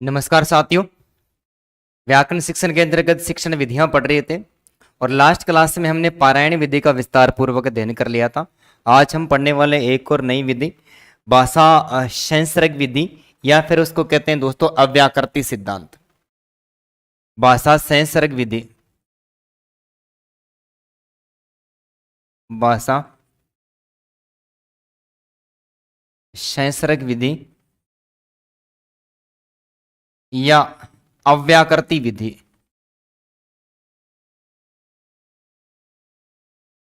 नमस्कार साथियों। व्याकरण शिक्षण के अंतर्गत शिक्षण विधियां पढ़ रहे थे और लास्ट क्लास में हमने पारायण विधि का विस्तार पूर्वक अध्ययन कर लिया था। आज हम पढ़ने वाले एक और नई विधि भाषा संसर्ग विधि या फिर उसको कहते हैं दोस्तों अव्याकृति सिद्धांत। भाषा संसर्ग विधि, भाषा संसर्ग विधि या अव्याकृति विधि।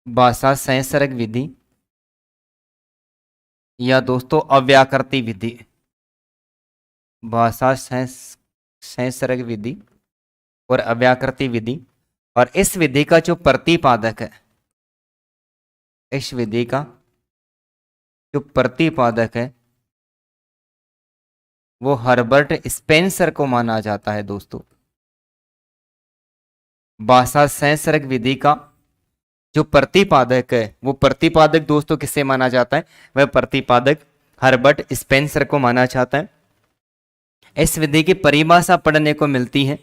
भाषा संसर्ग विधि या दोस्तों अव्याकृति विधि। भाषा संसर्ग विधि और अव्याकृति विधि। और इस विधि का जो प्रतिपादक है, इस विधि का जो प्रतिपादक है वो हर्बर्ट स्पेंसर को माना जाता है दोस्तों। भाषा संसर्ग विधि का जो प्रतिपादक है वो प्रतिपादक दोस्तों किससे माना जाता है? वह प्रतिपादक हर्बर्ट स्पेंसर को माना जाता है। इस विधि की परिभाषा पढ़ने को मिलती है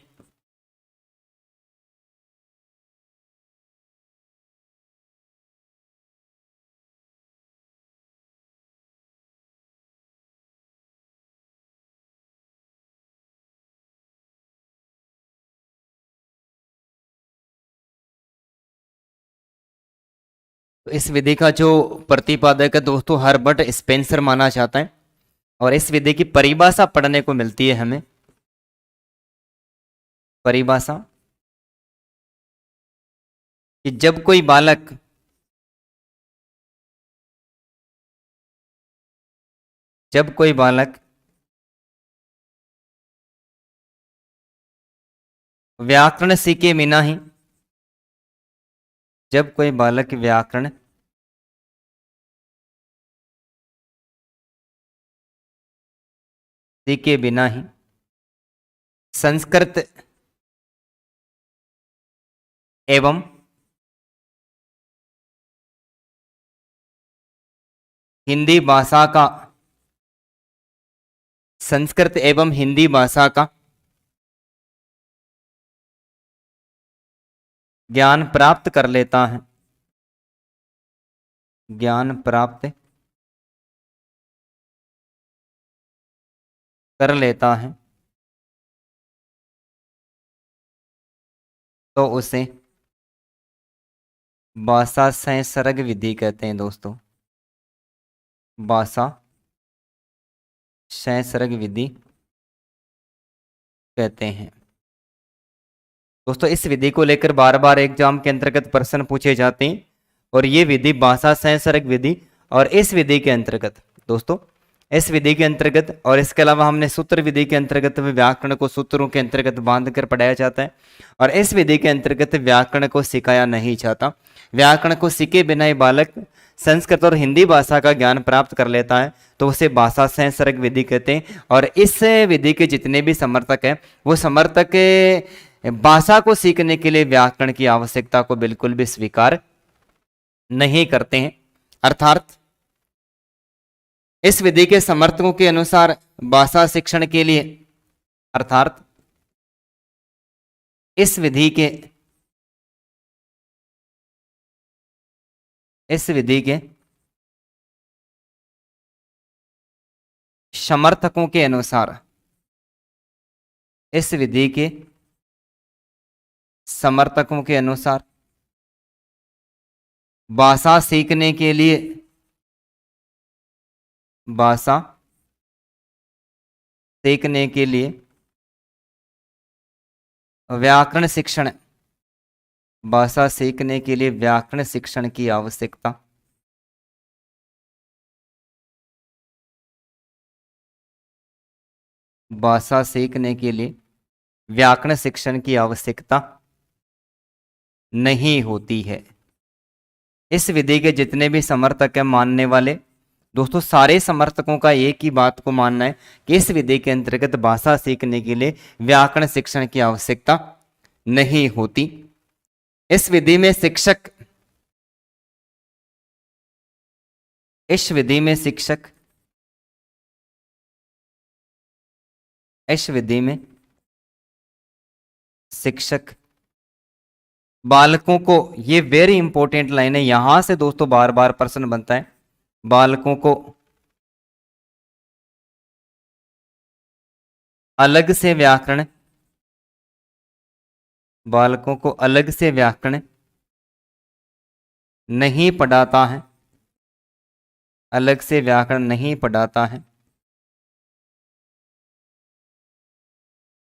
तो इस विधि का जो प्रतिपादक है दोस्तों हर्बर्ट स्पेंसर माना जाता है। और इस विधि की परिभाषा पढ़ने को मिलती है हमें। परिभाषा कि जब कोई बालक व्याकरण सीखे बिना ही, जब कोई बालक व्याकरण सीखे बिना ही संस्कृत एवं हिंदी भाषा का, संस्कृत एवं हिंदी भाषा का ज्ञान प्राप्त कर लेता है, ज्ञान प्राप्त कर लेता है, तो उसे भाषा संसर्ग विधि कहते हैं दोस्तों। भाषा संसर्ग विधि कहते हैं दोस्तों। इस विधि को लेकर बार बार एग्जाम के अंतर्गत प्रश्न पूछे जाते हैं और ये विधि भाषा संसर्ग विधि और इस विधि के अंतर्गत दोस्तों, इस विधि के अंतर्गत और इसके अलावा हमने सूत्र विधि के अंतर्गत व्याकरण को सूत्रों के अंतर्गत बांध कर पढ़ाया जाता है और इस विधि के अंतर्गत व्याकरण को सिखाया नहीं जाता। व्याकरण को सीखे बिना ही बालक संस्कृत और हिंदी भाषा का ज्ञान प्राप्त कर लेता है तो उसे भाषा संसर्ग विधि कहते हैं। और इस विधि के जितने भी समर्थक हैं वो समर्थक भाषा को सीखने के लिए व्याकरण की आवश्यकता को बिल्कुल भी स्वीकार नहीं करते हैं। अर्थात इस विधि के समर्थकों के अनुसार भाषा शिक्षण के लिए, अर्थात इस विधि के समर्थकों के अनुसार, इस विधि के समर्थकों के अनुसार भाषा सीखने के लिए, भाषा सीखने के लिए व्याकरण शिक्षण, भाषा सीखने के लिए व्याकरण शिक्षण की आवश्यकता भाषा सीखने के लिए व्याकरण शिक्षण की आवश्यकता नहीं होती है। इस विधि के जितने भी समर्थक हैं मानने वाले दोस्तों, सारे समर्थकों का एक ही बात को मानना है कि इस विधि के अंतर्गत भाषा सीखने के लिए व्याकरण शिक्षण की आवश्यकता नहीं होती। इस विधि में शिक्षक, इस विधि में शिक्षक इस विधि में शिक्षक बालकों को, ये वेरी इंपॉर्टेंट लाइन है, यहां से दोस्तों बार बार प्रश्न बनता है, बालकों को अलग से व्याकरण, बालकों को अलग से व्याकरण नहीं पढ़ाता है, अलग से व्याकरण नहीं पढ़ाता है,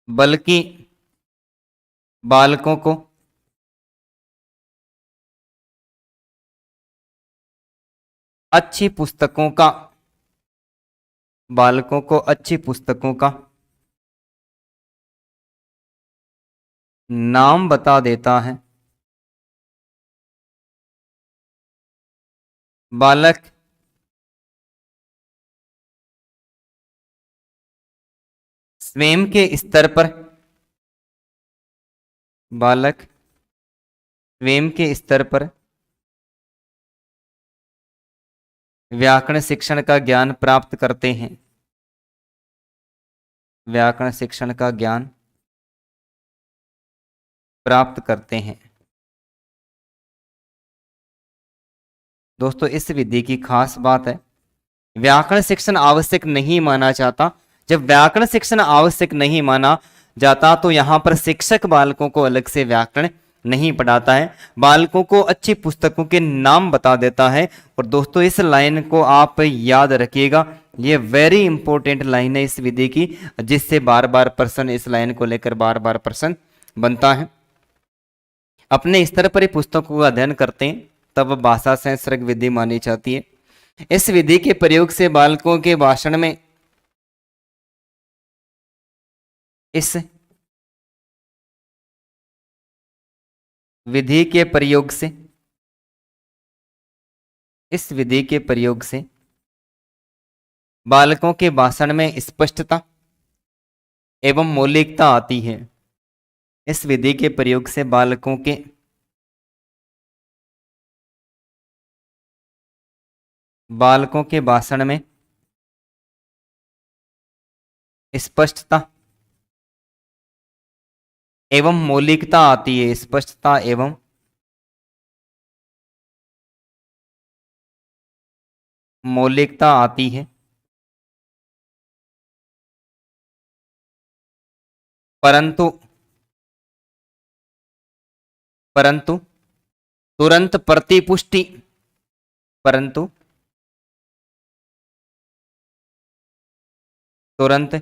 बल्कि बालकों को अच्छी पुस्तकों का, बालकों को अच्छी पुस्तकों का नाम बता देता है। बालक स्वयं के स्तर पर, बालक स्वयं के स्तर पर व्याकरण शिक्षण का ज्ञान प्राप्त करते हैं, व्याकरण शिक्षण का ज्ञान प्राप्त करते हैं। दोस्तों इस विधि की खास बात है, व्याकरण शिक्षण आवश्यक नहीं माना जाता। जब व्याकरण शिक्षण आवश्यक नहीं माना जाता तो यहां पर शिक्षक बालकों को अलग से व्याकरण नहीं पढ़ाता है, बालकों को अच्छी पुस्तकों के नाम बता देता है। और दोस्तों इस लाइन को आप याद रखिएगा, ये वेरी इंपॉर्टेंट लाइन है इस विधि की, जिससे बार बार प्रश्न, इस लाइन को लेकर बार बार प्रश्न बनता है। अपने स्तर पर ही पुस्तकों का अध्ययन करते हैं तब भाषा सहस्त्रक विधि मानी जाती है। इस विधि के प्रयोग से बालकों के भाषण में, इस विधि के प्रयोग से, इस विधि के प्रयोग से बालकों के भाषण में स्पष्टता एवं मौलिकता आती है। इस विधि के प्रयोग से बालकों के भाषण में स्पष्टता एवं मौलिकता आती है, स्पष्टता एवं मौलिकता आती है। परंतु परंतु तुरंत प्रतिपुष्टि, परंतु तुरंत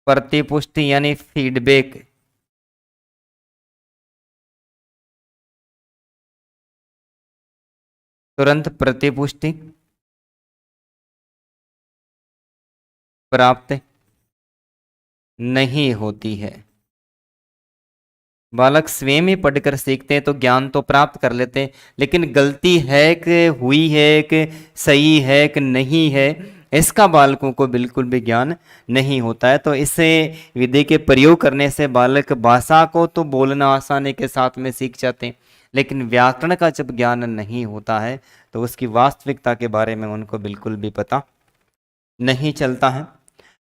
प्रतिपुष्टि यानी फीडबैक, तुरंत प्रतिपुष्टि प्राप्त नहीं होती है। बालक स्वयं ही पढ़कर सीखते हैं तो ज्ञान तो प्राप्त कर लेते हैं, लेकिन गलती है कि हुई है कि सही है कि नहीं है, इसका बालकों को बिल्कुल भी ज्ञान नहीं होता है। तो इसे विधि के प्रयोग करने से बालक भाषा को तो बोलना आसानी के साथ में सीख जाते हैं, लेकिन व्याकरण का जब ज्ञान नहीं होता है तो उसकी वास्तविकता के बारे में उनको बिल्कुल भी पता नहीं चलता है।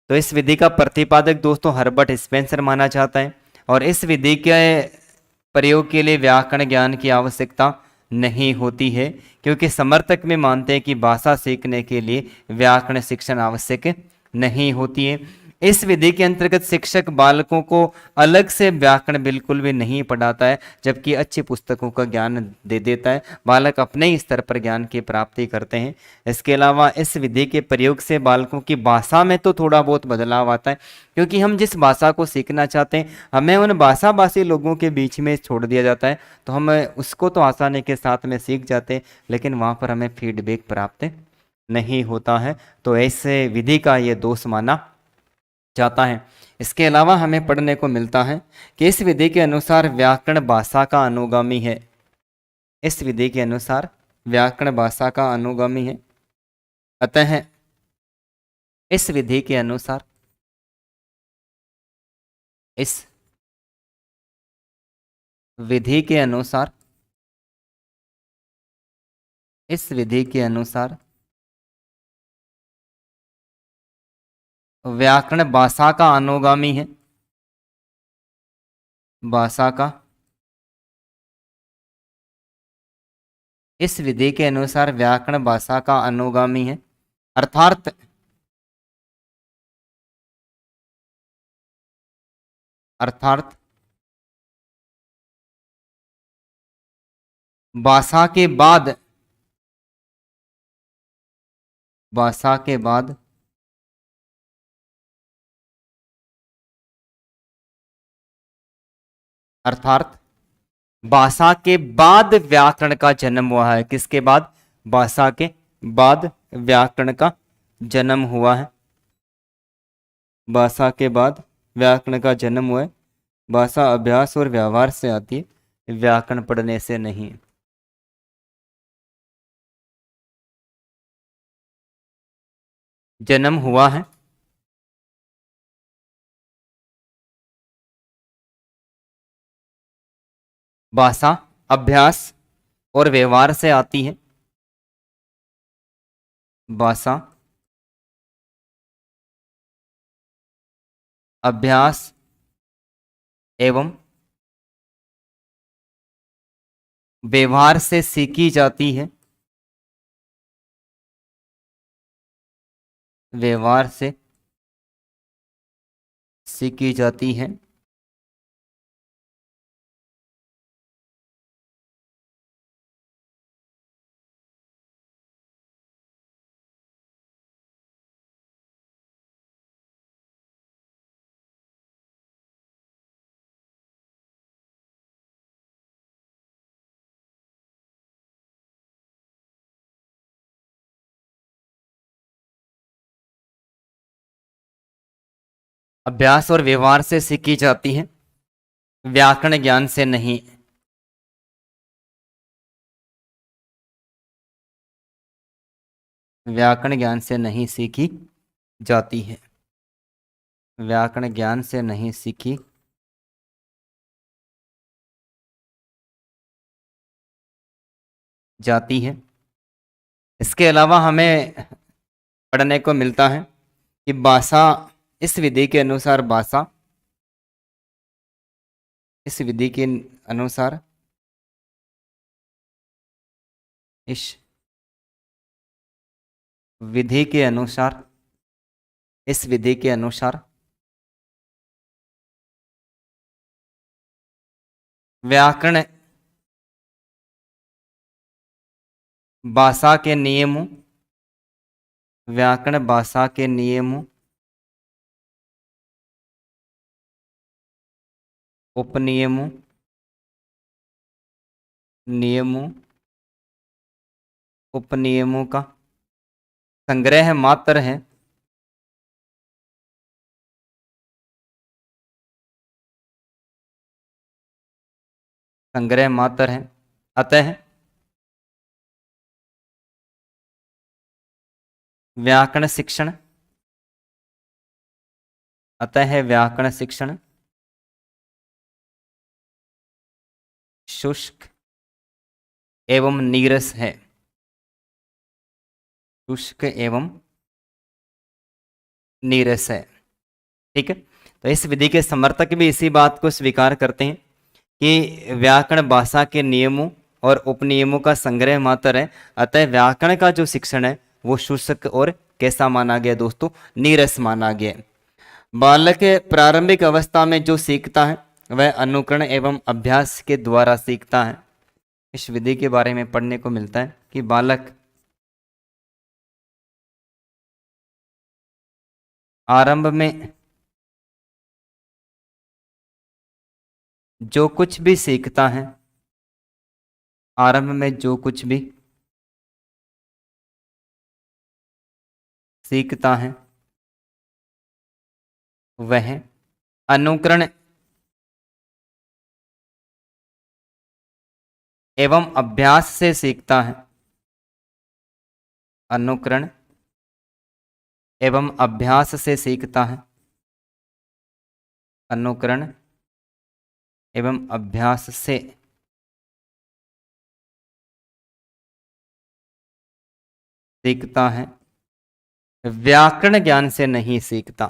तो इस विधि का प्रतिपादक दोस्तों हर्बर्ट स्पेंसर माना जाता है, और इस विधि के प्रयोग के लिए व्याकरण ज्ञान की आवश्यकता नहीं होती है, क्योंकि समर्थक में मानते हैं कि भाषा सीखने के लिए व्याकरण शिक्षण आवश्यक नहीं होती है। इस विधि के अंतर्गत शिक्षक बालकों को अलग से व्याकरण बिल्कुल भी नहीं पढ़ाता है, जबकि अच्छी पुस्तकों का ज्ञान दे देता है। बालक अपने ही स्तर पर ज्ञान की प्राप्ति करते हैं। इसके अलावा इस विधि के प्रयोग से बालकों की भाषा में तो थोड़ा बहुत बदलाव आता है, क्योंकि हम जिस भाषा को सीखना चाहते हैं हमें उन भाषा भाषी लोगों के बीच में छोड़ दिया जाता है, तो हम उसको तो आसानी के साथ में सीख जाते हैं, लेकिन वहाँ पर हमें फीडबैक प्राप्त नहीं होता है। तो ऐसे विधि का ये दोष माना जाता है। इसके अलावा हमें पढ़ने को मिलता है कि इस विधि के अनुसार व्याकरण भाषा का अनुगामी है। इस विधि के अनुसार व्याकरण भाषा का अनुगामी है। अतः इस विधि के अनुसार, इस विधि के अनुसार, इस विधि के अनुसार व्याकरण भाषा का अनुगामी है, भाषा का, इस विधि के अनुसार व्याकरण भाषा का अनुगामी है, अर्थात अर्थात भाषा के बाद, भाषा के बाद अर्थात भाषा के बाद व्याकरण का जन्म हुआ है। किसके बाद? भाषा के बाद व्याकरण का जन्म हुआ है, भाषा के बाद व्याकरण का जन्म हुआ है। भाषा अभ्यास और व्यवहार से आती है, व्याकरण पढ़ने से नहीं। जन्म हुआ है भाषा अभ्यास और व्यवहार से आती है, भाषा अभ्यास एवं व्यवहार से सीखी जाती है, व्यवहार से सीखी जाती है। अभ्यास और व्यवहार से सीखी जाती है, व्याकरण ज्ञान से नहीं। व्याकरण ज्ञान से नहीं सीखी जाती है, व्याकरण ज्ञान से नहीं सीखी जाती है। इसके अलावा हमें पढ़ने को मिलता है कि भाषा, इस विधि के अनुसार भाषा, इस विधि के अनुसार, इस विधि के अनुसार, इस विधि के अनुसार व्याकरण भाषा के नियमों, व्याकरण भाषा के नियमों, उपनियमों, नियमों, उपनियमों का संग्रह मात्र है, संग्रह मात्र है। अतः व्याकरण शिक्षण, अतः व्याकरण शिक्षण शुष्क एवं नीरस है, शुष्क एवं नीरस है। ठीक है, तो इस विधि के समर्थक भी इसी बात को स्वीकार करते हैं कि व्याकरण भाषा के नियमों और उपनियमों का संग्रह मात्र है, अतः व्याकरण का जो शिक्षण है वो शुष्क और कैसा माना गया दोस्तों? नीरस माना गया। बालक प्रारंभिक अवस्था में जो सीखता है वह अनुकरण एवं अभ्यास के द्वारा सीखता है। इस विधि के बारे में पढ़ने को मिलता है कि बालक आरंभ में जो कुछ भी सीखता है, आरंभ में जो कुछ भी सीखता है वह अनुकरण एवं अभ्यास से सीखता है, अनुकरण एवं अभ्यास से सीखता है, अनुकरण एवं अभ्यास से सीखता है। व्याकरण ज्ञान से नहीं सीखता।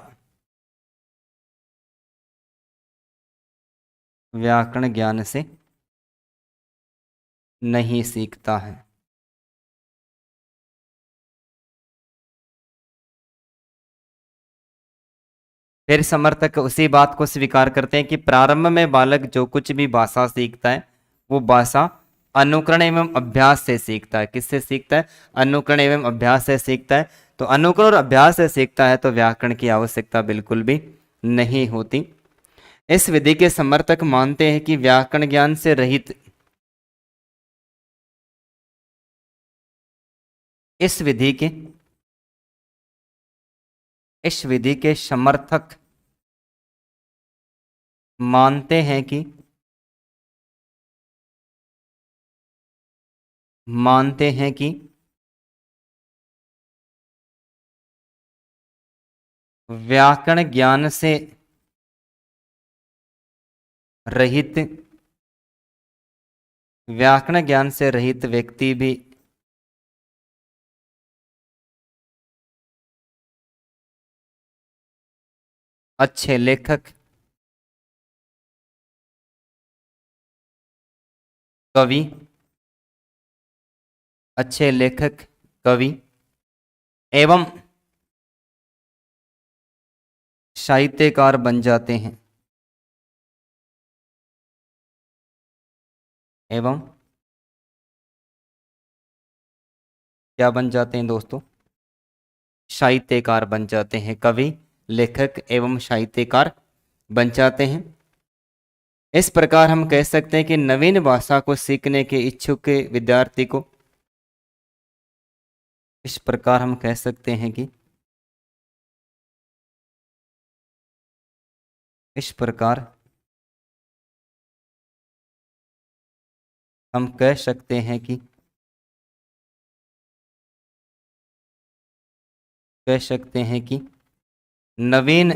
व्याकरण ज्ञान से नहीं सीखता है। फिर समर्थक उसी बात को स्वीकार करते हैं कि प्रारंभ में बालक जो कुछ भी भाषा सीखता है वो भाषा अनुकरण एवं अभ्यास से सीखता है। किससे सीखता है? अनुकरण एवं अभ्यास से सीखता है। तो अनुकरण और अभ्यास से सीखता है तो व्याकरण की आवश्यकता बिल्कुल भी नहीं होती। इस विधि के समर्थक मानते हैं कि व्याकरण ज्ञान से रहित इस विधि के इस विधि के समर्थक मानते हैं कि मानते हैं कि व्याकरण ज्ञान से रहित व्याकरण ज्ञान से रहित व्यक्ति भी अच्छे लेखक, कवि, अच्छे लेखक, कवि एवं साहित्यकार बन जाते हैं। एवं क्या बन जाते हैं दोस्तों? साहित्यकार बन जाते हैं। कवि, लेखक एवं साहित्यकार बन जाते हैं। इस प्रकार हम कह सकते हैं कि नवीन भाषा को सीखने के इच्छुक विद्यार्थी को इस प्रकार हम कह सकते हैं कि इस प्रकार हम कह सकते हैं कि कह सकते हैं कि नवीन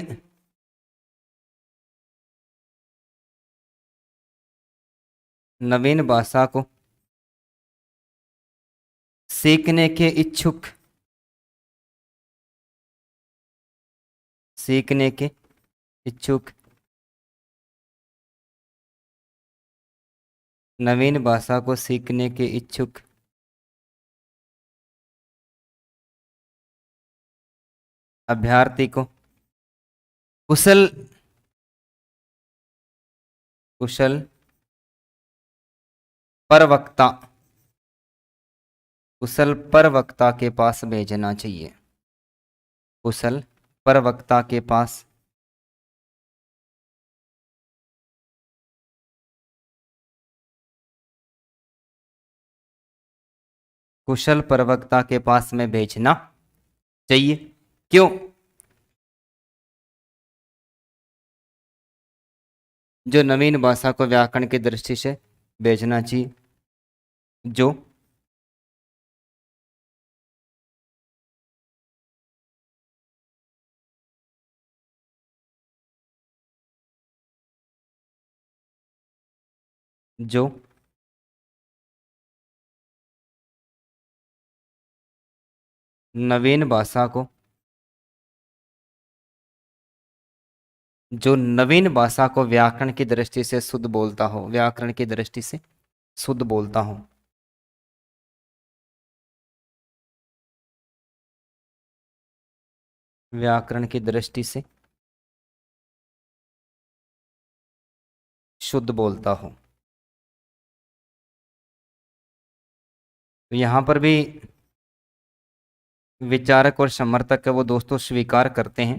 नवीन भाषा को सीखने के इच्छुक सीखने के इच्छुक नवीन भाषा को सीखने के इच्छुक अभ्यर्थी को कुशल कुशल प्रवक्ता कुशल प्रवक्ता के पास भेजना चाहिए। कुशल प्रवक्ता के पास कुशल प्रवक्ता के पास में भेजना चाहिए। क्यों? जो नवीन भाषा को व्याकरण की दृष्टि से भेजना चाहिए। जो जो नवीन भाषा को जो नवीन भाषा को व्याकरण की दृष्टि से शुद्ध बोलता हो, व्याकरण की दृष्टि से शुद्ध बोलता हो। व्याकरण की दृष्टि से शुद्ध बोलता हो। तो यहां पर भी विचारक और समर्थक है वो दोस्तों स्वीकार करते हैं।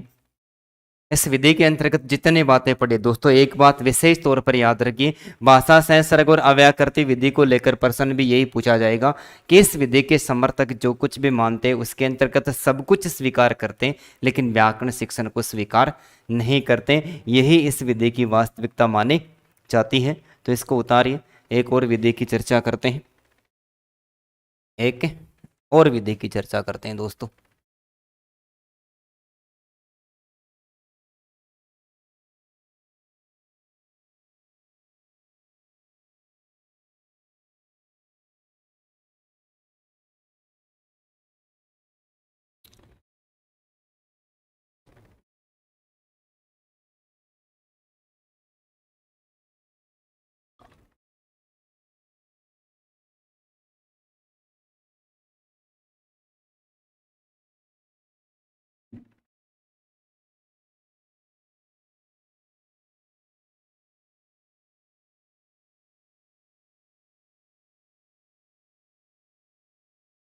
इस विधि के अंतर्गत जितनी बातें पढ़ी दोस्तों, एक बात विशेष तौर पर याद रखिए, भाषा सहसर्ग और अव्याकृति विधि को लेकर प्रश्न भी यही पूछा जाएगा कि इस विधि के समर्थक जो कुछ भी मानते हैं उसके अंतर्गत सब कुछ स्वीकार करते हैं लेकिन व्याकरण शिक्षण को स्वीकार नहीं करते। यही इस विधि की वास्तविकता मानी जाती है। तो इसको उतारिए, एक और विधि की चर्चा करते हैं। एक और विधि की चर्चा करते हैं दोस्तों।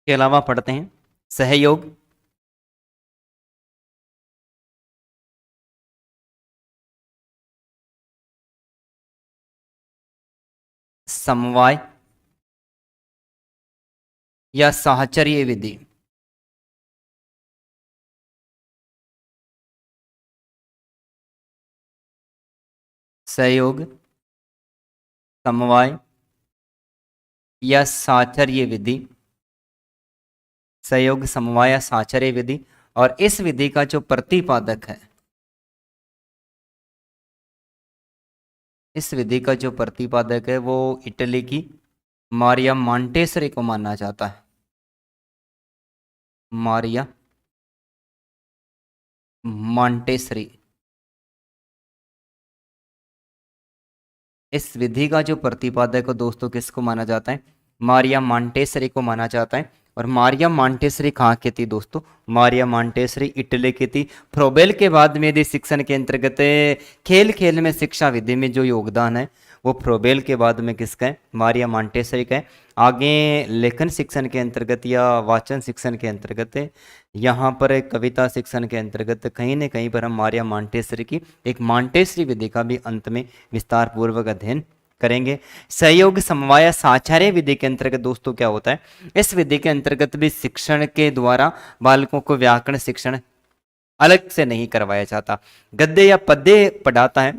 के अलावा पढ़ते हैं सहयोग, समवाय या साहचर्य विधि। सहयोग, समवाय या साहचर्य विधि। सहयोग, समवाय या साहचर्य विधि। और इस विधि का जो प्रतिपादक है, इस विधि का जो प्रतिपादक है वो इटली की मारिया मॉन्टेसरी को माना जाता है। मारिया मॉन्टेसरी। इस विधि का जो प्रतिपादक है दोस्तों किसको माना जाता है? मारिया मॉन्टेसरी को माना जाता है। और मारिया मॉन्टेसरी कहाँ की थी दोस्तों? मारिया मॉन्टेसरी इटली की थी। फ्रोबेल के बाद में यदि शिक्षण के अंतर्गत खेल खेल में शिक्षा विधि में जो योगदान है वो फ्रोबेल के बाद में किसका है? मारिया मॉन्टेसरी का है। आगे लेखन शिक्षण के अंतर्गत या वाचन शिक्षण के अंतर्गत यहाँ पर कविता शिक्षण के अंतर्गत कहीं न कहीं पर हम मारिया मॉन्टेसरी की एक मॉन्टेसरी विधि का भी अंत में विस्तार पूर्वक अध्ययन करेंगे। सहयोग, समवाय, साझार्य विधि के अंतर्गत दोस्तों क्या होता है? इस विधि के अंतर्गत भी शिक्षण के द्वारा बालकों को व्याकरण शिक्षण अलग से नहीं करवाया जाता। गद्य या पद्य पढ़ाता है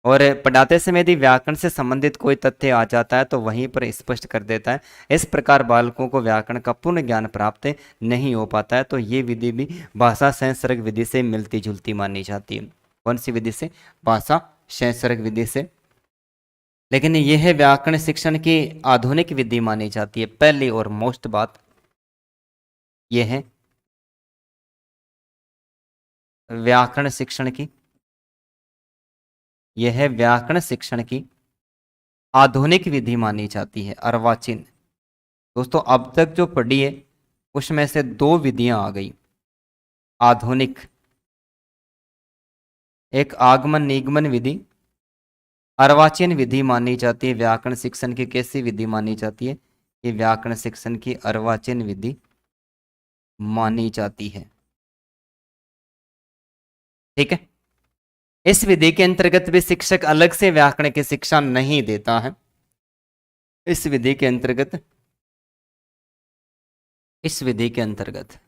और पढ़ाते समय यदि व्याकरण से संबंधित कोई तथ्य आ जाता है तो वहीं पर स्पष्ट कर देता है। इस प्रकार बालकों को व्याकरण का पूर्ण ज्ञान प्राप्त नहीं हो पाता है। तो ये विधि भी भाषा सहसर्ग विधि से मिलती जुलती मानी जाती है। कौन सी विधि से? भाषा सहसर्ग विधि से। लेकिन यह व्याकरण शिक्षण की आधुनिक विधि मानी जाती है। पहली और मोस्ट बात यह है व्याकरण शिक्षण की, यह व्याकरण शिक्षण की आधुनिक विधि मानी जाती है, अर्वाचीन। दोस्तों अब तक जो पढ़ी है उसमें से दो विधियां आ गई आधुनिक। एक आगमन निगमन विधि अर्वाचीन विधि मानी जाती है। व्याकरण शिक्षण की कैसी विधि मानी जाती है? ये व्याकरण शिक्षण की अर्वाचीन विधि मानी जाती है। ठीक है। इस विधि के अंतर्गत भी शिक्षक अलग से व्याकरण की शिक्षा नहीं देता है। इस विधि के अंतर्गत, इस विधि के अंतर्गत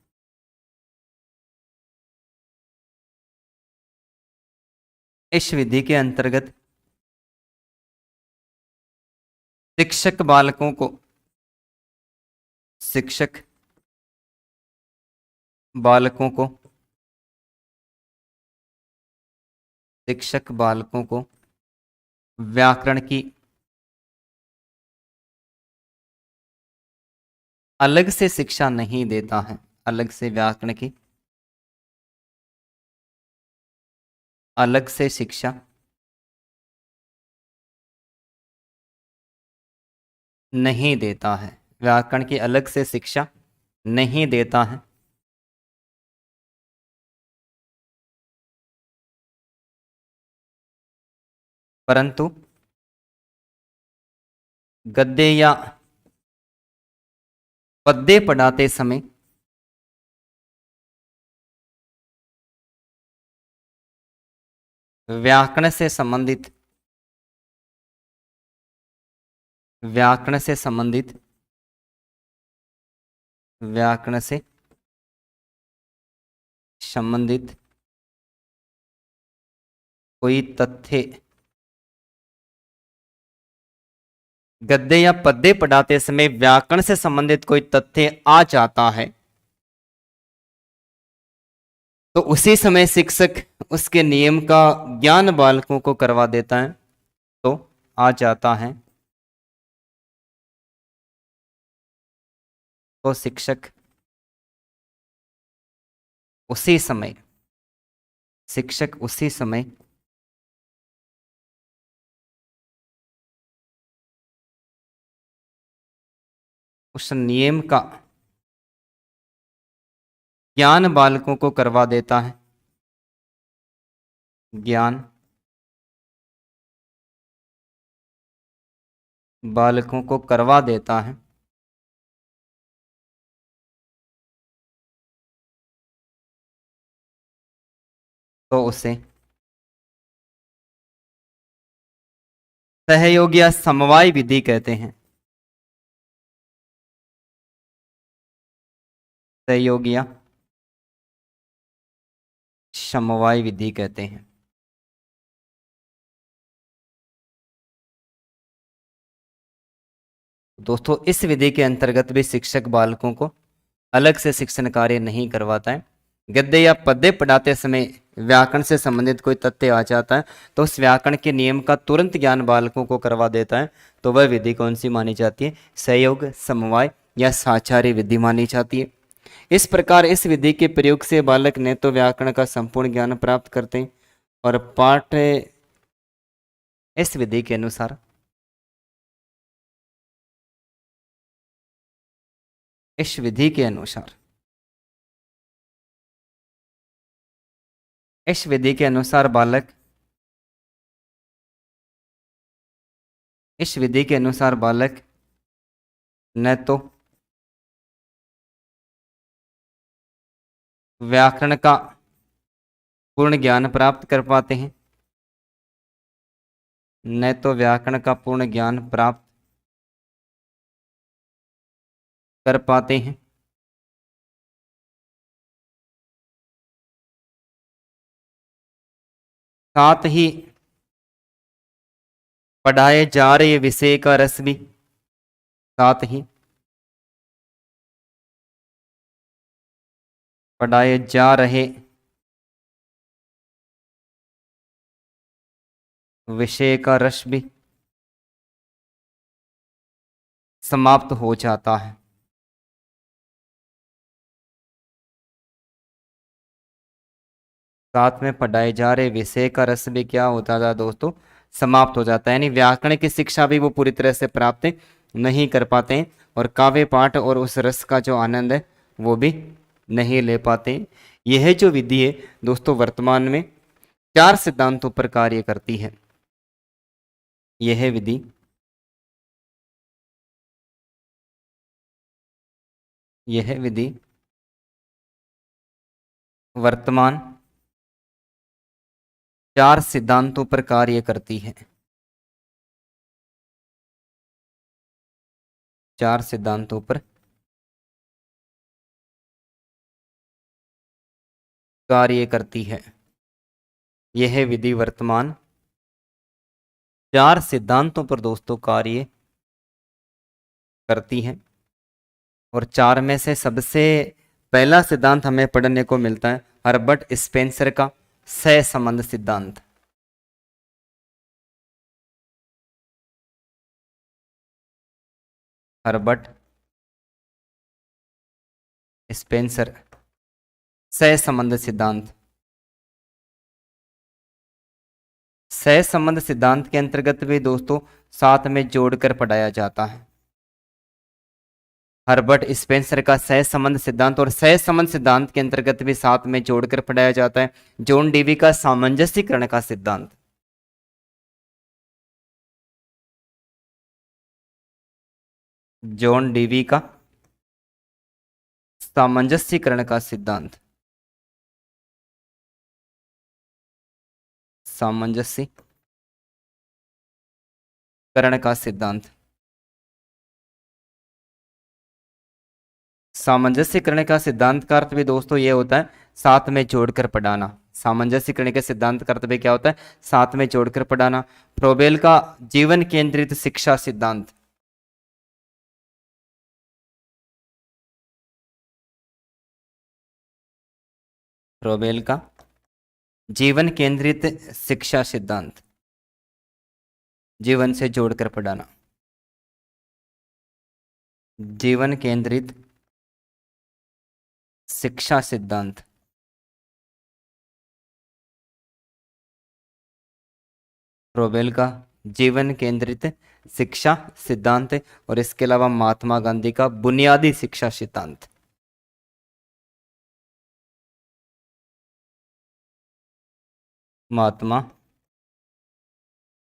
इस विधि के अंतर्गत शिक्षक बालकों को, शिक्षक बालकों को, शिक्षक बालकों को व्याकरण की अलग से शिक्षा नहीं देता है। अलग से व्याकरण की अलग से शिक्षा नहीं देता है। व्याकरण की अलग से शिक्षा नहीं देता है। परंतु गद्य या पद्य पढ़ाते समय व्याकरण से संबंधित, व्याकरण से संबंधित, व्याकरण से संबंधित कोई तथ्य गद्य या पद्य पढ़ाते समय व्याकरण से संबंधित कोई तथ्य आ जाता है तो उसी समय शिक्षक उसके नियम का ज्ञान बालकों को करवा देता है। तो आ जाता है तो शिक्षक उसी समय, शिक्षक उसी समय उस नियम का ज्ञान बालकों को करवा देता है। ज्ञान बालकों को करवा देता है। तो उसे सहयोग या समवाय विधि कहते हैं। सहयोग या समवाय विधि कहते हैं। दोस्तों इस विधि के अंतर्गत भी शिक्षक बालकों को अलग से शिक्षण कार्य नहीं करवाता है। गद्य या पद्य पढ़ाते समय व्याकरण से संबंधित कोई तथ्य आ जाता है तो उस व्याकरण के नियम का तुरंत ज्ञान बालकों को करवा देता है, तो वह विधि कौन सी मानी जाती है? सहयोग, समवाय या साचार्य विधि मानी जाती है। इस प्रकार इस विधि के प्रयोग से बालक ने तो व्याकरण का संपूर्ण ज्ञान प्राप्त करते हैं और पाठ इस विधि के अनुसार इस विधि के अनुसार इस विधि के अनुसार बालक इस विधि के अनुसार बालक न तो व्याकरण का पूर्ण ज्ञान प्राप्त कर पाते हैं, न तो व्याकरण का पूर्ण ज्ञान प्राप्त कर पाते हैं, साथ ही पढ़ाए जा रहे विषय का रस भी, साथ ही पढ़ाए जा रहे विषय का रस भी समाप्त हो जाता है। साथ में पढ़ाए जा रहे विषय का रस भी क्या होता था दोस्तों? समाप्त हो जाता है। यानी व्याकरण की शिक्षा भी वो पूरी तरह से प्राप्त नहीं कर पाते हैं और काव्य पाठ और उस रस का जो आनंद है वो भी नहीं ले पाते। यह जो विधि है दोस्तों वर्तमान में 4 सिद्धांतों पर कार्य करती है। यह विधि यह विधि वर्तमान 4 सिद्धांतों पर कार्य करती है। 4 सिद्धांतों पर कार्य करती है। यह विधि वर्तमान 4 सिद्धांतों पर दोस्तों कार्य करती है और 4 में से सबसे पहला सिद्धांत हमें पढ़ने को मिलता है हर्बर्ट स्पेंसर का सहसंबंध सिद्धांत। हर्बर्ट स्पेंसर सहसंबंध सिद्धांत। सहसंबंध सिद्धांत के अंतर्गत भी दोस्तों साथ में जोड़कर पढ़ाया जाता है। हर्बर्ट स्पेंसर का सहसंबंध सिद्धांत और सहसंबंध सिद्धांत के अंतर्गत भी साथ में जोड़कर पढ़ाया जाता है जॉन डीवी का सामंजस्यीकरण का सिद्धांत। जॉन डीवी का सामंजस्यीकरण का सिद्धांत। सामंजस्यीकरण का सिद्धांत। सामंजस्यीकरण का सिद्धांत का अर्थ भी दोस्तों ये होता है साथ में जोड़कर पढ़ाना। सामंजस्यीकरण के सिद्धांत का अर्थ भी क्या होता है? साथ में जोड़कर पढ़ाना। फ्रोबेल का जीवन केंद्रित शिक्षा सिद्धांत। फ्रोबेल का जीवन केंद्रित शिक्षा सिद्धांत। जीवन से जोड़कर पढ़ाना। जीवन केंद्रित शिक्षा सिद्धांत। फ्रोबेल का जीवन केंद्रित शिक्षा सिद्धांत और इसके अलावा महात्मा गांधी का बुनियादी शिक्षा सिद्धांत। महात्मा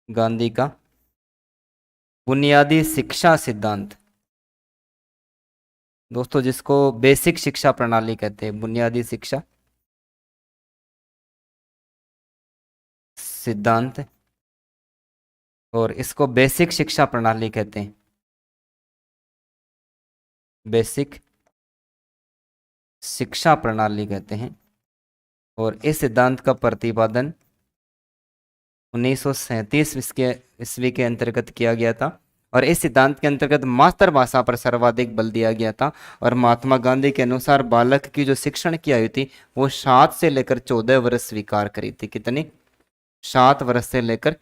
गांधी का बुनियादी शिक्षा सिद्धांत दोस्तों जिसको बेसिक शिक्षा प्रणाली कहते हैं। बुनियादी शिक्षा सिद्धांत, और इसको बेसिक शिक्षा प्रणाली कहते हैं, बेसिक शिक्षा प्रणाली कहते हैं। और इस सिद्धांत का प्रतिपादन 1937 ईस्वी के अंतर्गत किया गया था। और इस सिद्धांत के अंतर्गत मातृभाषा पर सर्वाधिक बल दिया गया था। और महात्मा गांधी के अनुसार बालक की जो शिक्षण की आयु थी वो 7 से लेकर 14 वर्ष स्वीकार करी थी। कितनी? 7 वर्ष से लेकर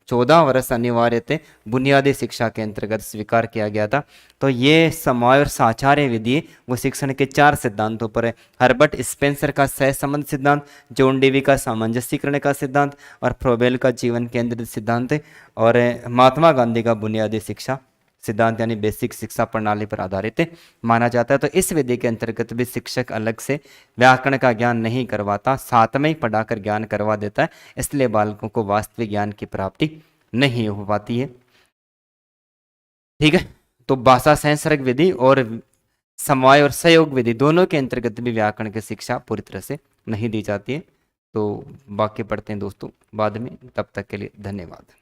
14 वर्ष अनिवार्य थे, बुनियादी शिक्षा के अंतर्गत स्वीकार किया गया था। तो ये समय और साचार्य विधि वो शिक्षण के 4 सिद्धांतों पर है। हर्बर्ट स्पेंसर का सहसंबंध सिद्धांत, जॉन डेवी का सामंजस्यीकरण का सिद्धांत, और फ्रोबेल का जीवन केंद्रित सिद्धांत, और महात्मा गांधी का बुनियादी शिक्षा सिद्धांत यानी बेसिक शिक्षा प्रणाली पर आधारित माना जाता है। तो इस विधि के अंतर्गत भी शिक्षक अलग से व्याकरण का ज्ञान नहीं करवाता, साथ में ही पढ़ाकर ज्ञान करवा देता है, इसलिए बालकों को वास्तविक ज्ञान की प्राप्ति नहीं हो पाती है। ठीक है, तो भाषा संसर्ग विधि और समवाय और सहयोग विधि दोनों के अंतर्गत भी व्याकरण की शिक्षा पूरी तरह से नहीं दी जाती है। तो बाकी पढ़ते हैं दोस्तों बाद में, तब तक के लिए धन्यवाद।